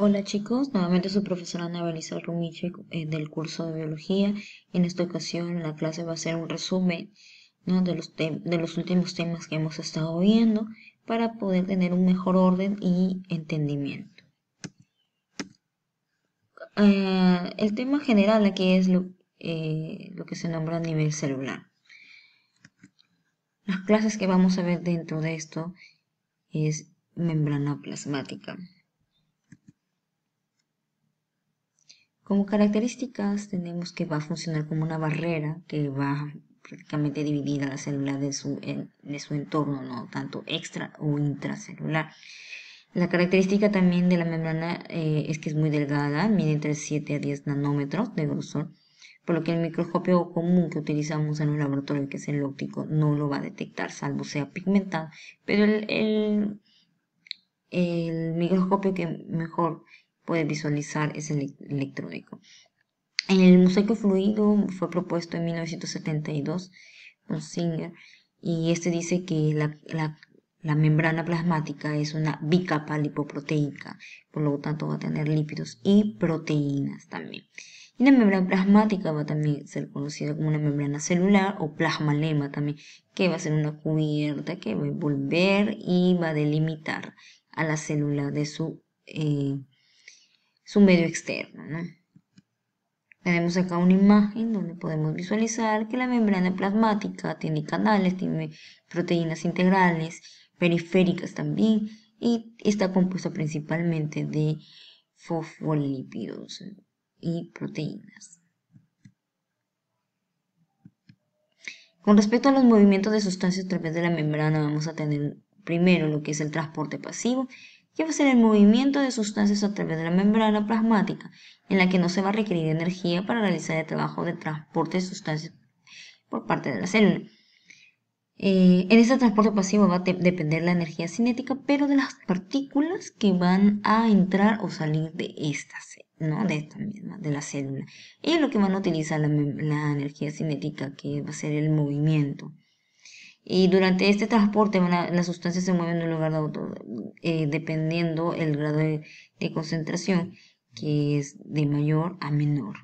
Hola chicos, nuevamente su profesora Ana Belisa Rumiche del curso de biología. En esta ocasión la clase va a ser un resumen, ¿no? de los últimos temas que hemos estado viendo para poder tener un mejor orden y entendimiento. El tema general aquí es lo que se nombra a nivel celular. Las clases que vamos a ver dentro de esto es membrana plasmática. Como características tenemos que va a funcionar como una barrera que va a prácticamente dividir a la célula de su entorno, ¿no? Tanto extra o intracelular. La característica también de la membrana es que es muy delgada, mide entre 7 a 10 nanómetros de grosor, por lo que el microscopio común que utilizamos en un laboratorio, que es el óptico, no lo va a detectar, salvo sea pigmentado, pero el microscopio que mejor puede visualizar es el electrónico. El mosaico fluido fue propuesto en 1972 por Singer y este dice que la membrana plasmática es una bicapa lipoproteica, por lo tanto va a tener lípidos y proteínas también. Y la membrana plasmática va a también ser conocida como una membrana celular o plasmalema también, que va a ser una cubierta que va a envolver y va a delimitar a la célula de su medio externo, ¿no? Tenemos acá una imagen donde podemos visualizar que la membrana plasmática tiene canales, tiene proteínas integrales, periféricas también, y está compuesta principalmente de fosfolípidos y proteínas. Con respecto a los movimientos de sustancias a través de la membrana, vamos a tener primero lo que es el transporte pasivo, que va a ser el movimiento de sustancias a través de la membrana plasmática, en la que no se va a requerir energía para realizar el trabajo de transporte de sustancias por parte de la célula. En este transporte pasivo va a depender la energía cinética, pero de las partículas que van a entrar o salir de ¿no? De esta misma, de la célula. Ellos lo que van a utilizar la energía cinética, que va a ser el movimiento. Y durante este transporte las sustancias se mueven de un lugar a otro, dependiendo el grado de concentración, que es de mayor a menor.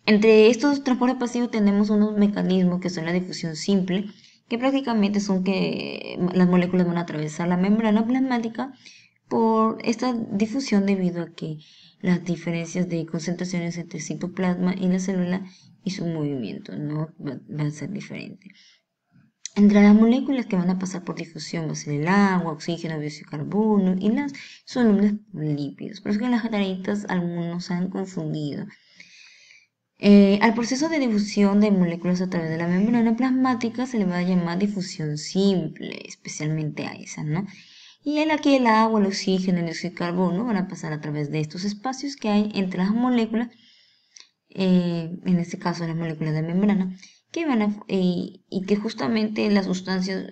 Entre estos transportes pasivos tenemos unos mecanismos que son la difusión simple, que prácticamente son que las moléculas van a atravesar la membrana plasmática por esta difusión debido a que las diferencias de concentraciones entre el citoplasma y la célula y su movimiento no van a ser diferentes. Entre las moléculas que van a pasar por difusión va a ser el agua, oxígeno, dióxido de carbono y las solubles lípidos. Por eso que en las generalistas algunos se han confundido. Al proceso de difusión de moléculas a través de la membrana plasmática se le va a llamar difusión simple, especialmente a esa, ¿no? Y en la que el agua, el oxígeno y el dióxido de carbono van a pasar a través de estos espacios que hay entre las moléculas, en este caso las moléculas de membrana, que y que justamente las sustancias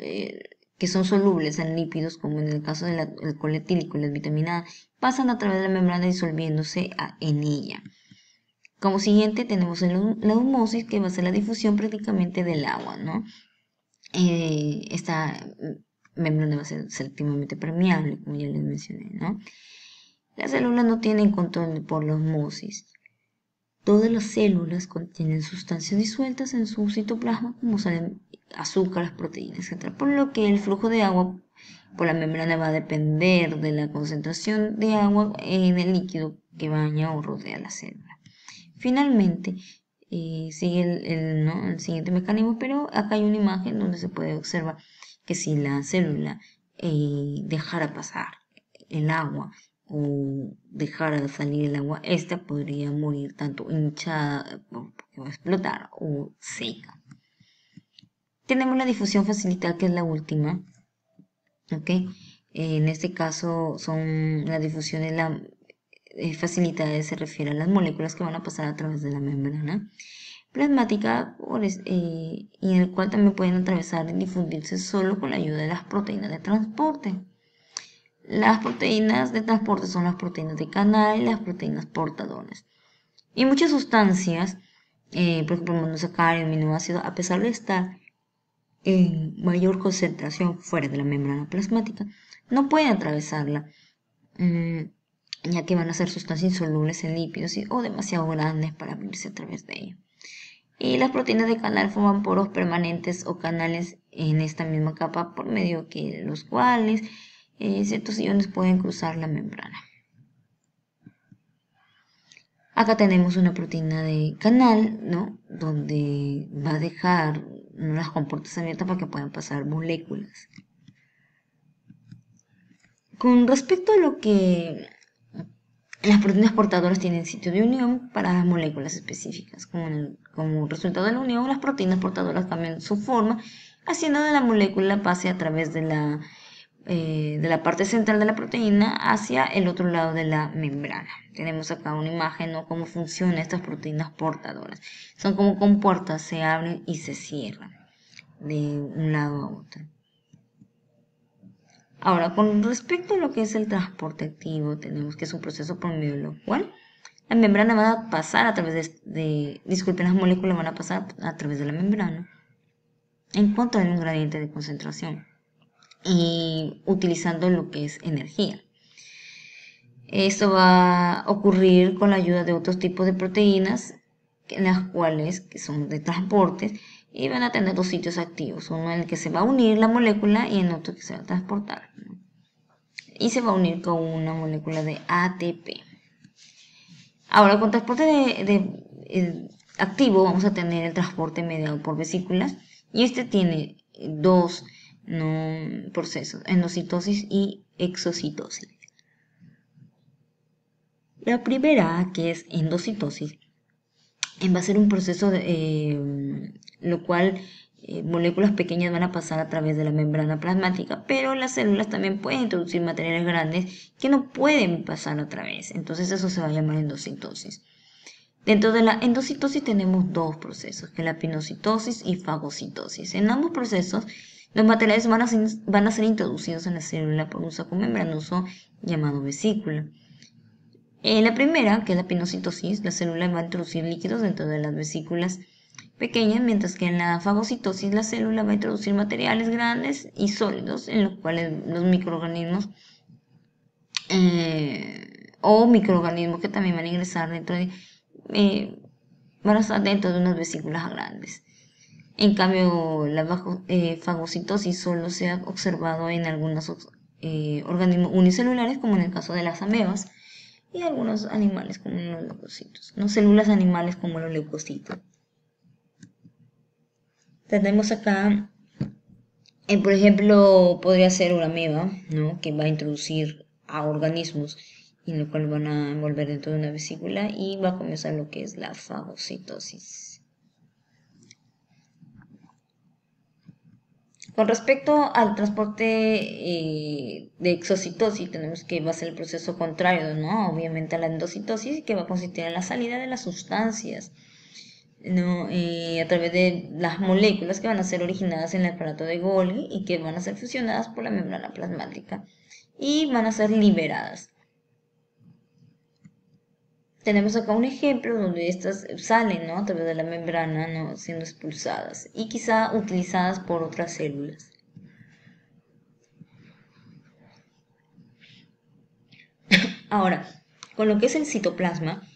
que son solubles en lípidos, como en el caso del alcohol etílico y las vitaminas A, pasan a través de la membrana disolviéndose en ella. Como siguiente tenemos la osmosis, que va a ser la difusión prácticamente del agua, ¿no? Esta membrana va a ser selectivamente permeable, como ya les mencioné, ¿no? Las células no tienen control por la osmosis. Todas las células contienen sustancias disueltas en su citoplasma, como salen azúcares, proteínas, etc. Por lo que el flujo de agua por la membrana va a depender de la concentración de agua en el líquido que baña o rodea la célula. Finalmente, sigue el siguiente mecanismo, pero acá hay una imagen donde se puede observar que si la célula dejara pasar el agua o dejara salir el agua, esta podría morir tanto hinchada, porque va a explotar, o seca. Tenemos la difusión facilitada, que es la última, ¿ok? En este caso son la difusión de la facilitada se refiere a las moléculas que van a pasar a través de la membrana plasmática y en el cual también pueden atravesar y difundirse solo con la ayuda de las proteínas de transporte. Las proteínas de transporte son las proteínas de canal y las proteínas portadoras. Y muchas sustancias, por ejemplo, monosacáridos, aminoácidos, a pesar de estar en mayor concentración fuera de la membrana plasmática, no pueden atravesarla. ya que van a ser sustancias insolubles en lípidos o demasiado grandes para abrirse a través de ello. Y las proteínas de canal forman poros permanentes o canales en esta misma capa por medio de los cuales ciertos iones pueden cruzar la membrana. Acá tenemos una proteína de canal, ¿no? Donde va a dejar las compuertas abiertas para que puedan pasar moléculas. Con respecto a lo que las proteínas portadoras tienen sitio de unión para las moléculas específicas. Como resultado de la unión, las proteínas portadoras cambian su forma, haciendo que la molécula pase a través de la parte central de la proteína hacia el otro lado de la membrana. Tenemos acá una imagen, ¿no? Cómo funcionan estas proteínas portadoras. Son como compuertas, se abren y se cierran de un lado a otro. Ahora, con respecto a lo que es el transporte activo, tenemos que es un proceso por medio de lo cual la membrana va a pasar a través las moléculas van a pasar a través de la membrana en contra de un gradiente de concentración y utilizando lo que es energía. Esto va a ocurrir con la ayuda de otros tipos de proteínas, en las cuales que son de transportes, y van a tener dos sitios activos, uno en el que se va a unir la molécula y en otro que se va a transportar, ¿no? Y se va a unir con una molécula de ATP. Ahora, con transporte activo vamos a tener el transporte mediado por vesículas, y este tiene dos procesos, endocitosis y exocitosis. La primera, que es endocitosis, va a ser un proceso lo cual moléculas pequeñas van a pasar a través de la membrana plasmática, pero las células también pueden introducir materiales grandes que no pueden pasar a través. Entonces eso se va a llamar endocitosis. Dentro de la endocitosis tenemos dos procesos, que es la pinocitosis y fagocitosis. En ambos procesos, los materiales van a ser introducidos en la célula por un saco membranoso llamado vesícula. En la primera, que es la pinocitosis, la célula va a introducir líquidos dentro de las vesículas pequeñas, mientras que en la fagocitosis la célula va a introducir materiales grandes y sólidos, en los cuales los microorganismos o microorganismos que también van a ingresar van a estar dentro de unas vesículas grandes. En cambio, la fagocitosis solo se ha observado en algunos organismos unicelulares, como en el caso de las amebas, y algunos animales como los leucocitos, no células animales como los leucocitos. Tenemos acá, por ejemplo, podría ser una ameba, ¿no? Que va a introducir a organismos y lo cual van a envolver dentro de una vesícula y va a comenzar lo que es la fagocitosis. Con respecto al transporte de exocitosis, tenemos que va a ser el proceso contrario, ¿no? Obviamente a la endocitosis, que va a consistir en la salida de las sustancias, ¿no? A través de las moléculas que van a ser originadas en el aparato de Golgi y que van a ser fusionadas por la membrana plasmática y van a ser liberadas. Tenemos acá un ejemplo donde estas salen, ¿no? A través de la membrana, ¿no? Siendo expulsadas y quizá utilizadas por otras células. Ahora, con lo que es el citoplasma,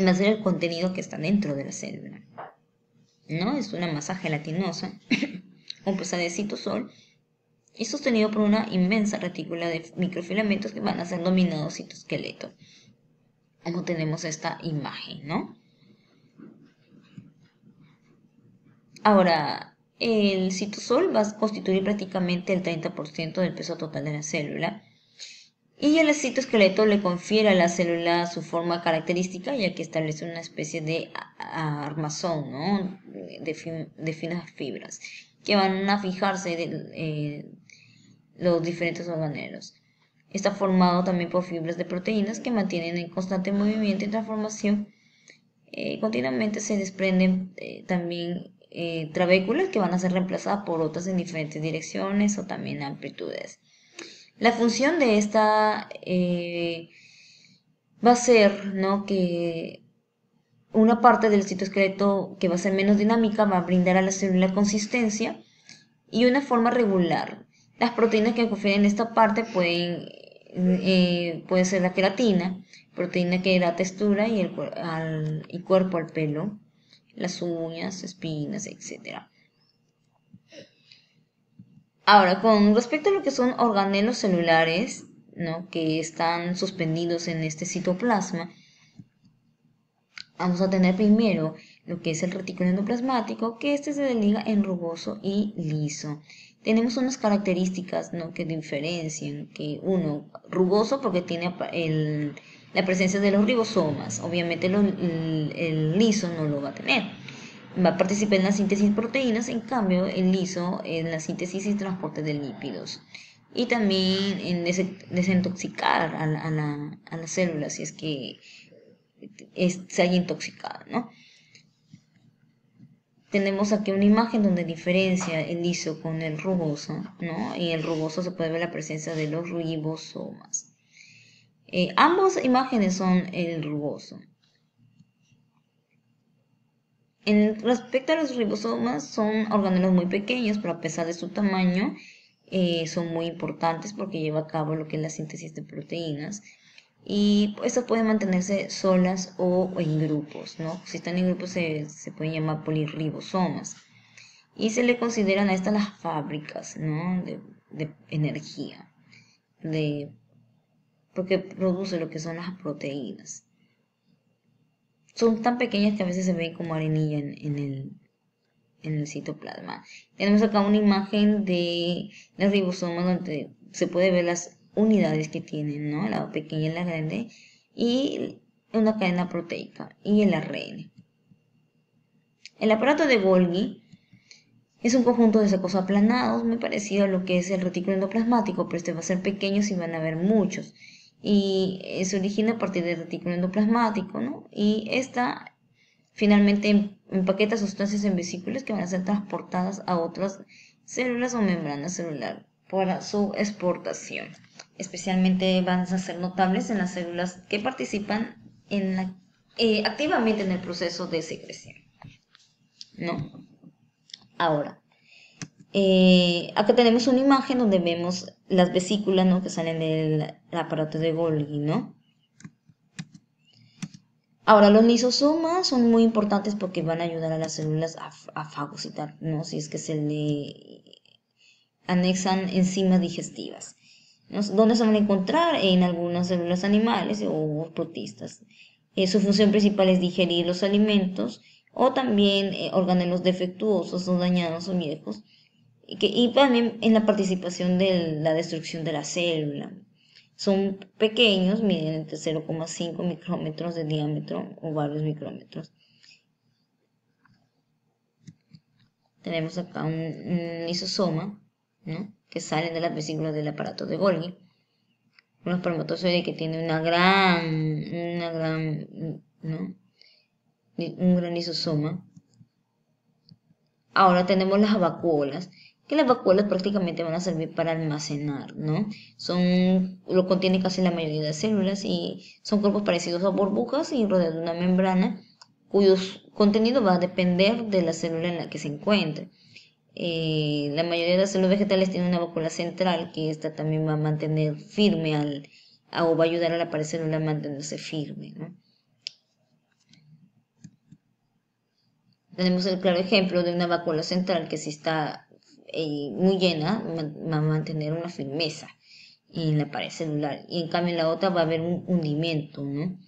va a ser el contenido que está dentro de la célula, ¿no? Es una masa gelatinosa compuesta de citosol y sostenido por una inmensa retícula de microfilamentos que van a ser denominados citoesqueleto. Como tenemos esta imagen, ¿no? Ahora, el citosol va a constituir prácticamente el 30% del peso total de la célula. Y el citoesqueleto le confiere a la célula su forma característica, ya que establece una especie de armazón, ¿no? de finas fibras, que van a fijarse los diferentes organelos. Está formado también por fibras de proteínas que mantienen en constante movimiento y transformación. Continuamente se desprenden también trabéculas que van a ser reemplazadas por otras en diferentes direcciones o también amplitudes. La función de esta va a ser, ¿no? que una parte del citoesqueleto que va a ser menos dinámica va a brindar a la célula consistencia y una forma regular. Las proteínas que confieren esta parte pueden puede ser la queratina, proteína que da textura y cuerpo al pelo, las uñas, espinas, etc. Ahora, con respecto a lo que son organelos celulares, ¿no?, que están suspendidos en este citoplasma, vamos a tener primero lo que es el retículo endoplasmático, que este se desliga en rugoso y liso. Tenemos unas características, ¿no?, que diferencian, que uno, rugoso porque tiene la presencia de los ribosomas, obviamente el liso no lo va a tener. Va a participar en la síntesis de proteínas, en cambio el liso en la síntesis y transporte de lípidos. Y también en desintoxicar a la célula si es que se haya intoxicado, ¿no? Tenemos aquí una imagen donde diferencia el liso con el rugoso, ¿no? Y en el rugoso se puede ver la presencia de los ribosomas. Ambas imágenes son el rugoso. En respecto a los ribosomas, son organelos muy pequeños, pero a pesar de su tamaño, son muy importantes porque lleva a cabo lo que es la síntesis de proteínas. Y estas pueden mantenerse solas o en grupos, ¿no? Si están en grupos se pueden llamar polirribosomas. Y se le consideran a estas las fábricas, ¿no?, de energía, porque produce lo que son las proteínas. Son tan pequeñas que a veces se ven como arenilla en el citoplasma. Tenemos acá una imagen de los ribosomas donde se puede ver las unidades que tienen, ¿no?, la pequeña y la grande, y una cadena proteica y el ARN. El aparato de Golgi es un conjunto de secos aplanados, muy parecido a lo que es el retículo endoplasmático, pero este va a ser pequeño y van a haber muchos. Y se origina a partir del retículo endoplasmático, ¿no? Y esta finalmente empaqueta sustancias en vesículas que van a ser transportadas a otras células o membranas celular para su exportación. Especialmente van a ser notables en las células que participan activamente en el proceso de secreción, ¿no? Ahora, acá tenemos una imagen donde vemos las vesículas, ¿no?, que salen del aparato de Golgi, ¿no? Ahora, los lisosomas son muy importantes porque van a ayudar a las células a fagocitar, ¿no?, si es que se le anexan enzimas digestivas, ¿no? ¿Dónde se van a encontrar? En algunas células animales o protistas. Su función principal es digerir los alimentos o también organelos defectuosos o dañados o viejos, y también en la participación de la destrucción de la célula. Son pequeños, miden entre 0,5 micrómetros de diámetro o varios micrómetros. Tenemos acá un lisosoma, ¿no?, que salen de las vesículas del aparato de Golgi. Un espermatozoide que tiene un gran lisosoma. Ahora tenemos las vacuolas, que las vacuolas prácticamente van a servir para almacenar, ¿no? Lo contiene casi la mayoría de las células y son cuerpos parecidos a burbujas y rodeados de una membrana cuyo contenido va a depender de la célula en la que se encuentre. La mayoría de las células vegetales tienen una vacuola central que esta también va a mantener firme o va a ayudar a la pared celular a mantenerse firme, ¿no? Tenemos el claro ejemplo de una vacuola central que si está muy llena va a mantener una firmeza en la pared celular, y en cambio en la otra va a haber un hundimiento, ¿no?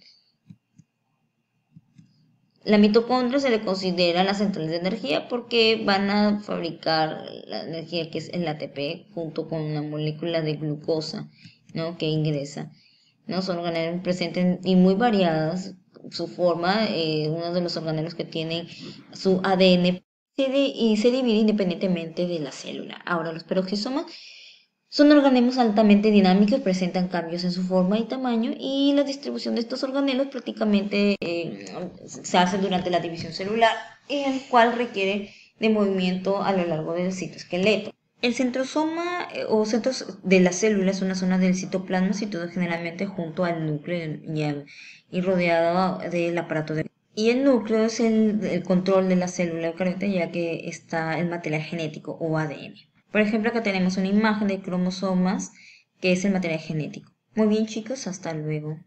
La mitocondria se le considera la central de energía porque van a fabricar la energía que es el ATP junto con una molécula de glucosa, ¿no?, que ingresa, ¿no? Son organelos presentes y muy variadas. Su forma, uno de los organelos que tienen su ADN y se divide independientemente de la célula. Ahora, los peroxisomas son organelos altamente dinámicos, presentan cambios en su forma y tamaño, y la distribución de estos organelos prácticamente se hace durante la división celular, en el cual requiere de movimiento a lo largo del citoesqueleto. El centrosoma o centro de la célula es una zona del citoplasma situado generalmente junto al núcleo y rodeado del aparato de... Y el núcleo es el control de la célula eucariota, ya que está el material genético o ADN. Por ejemplo, acá tenemos una imagen de cromosomas, que es el material genético. Muy bien chicos, hasta luego.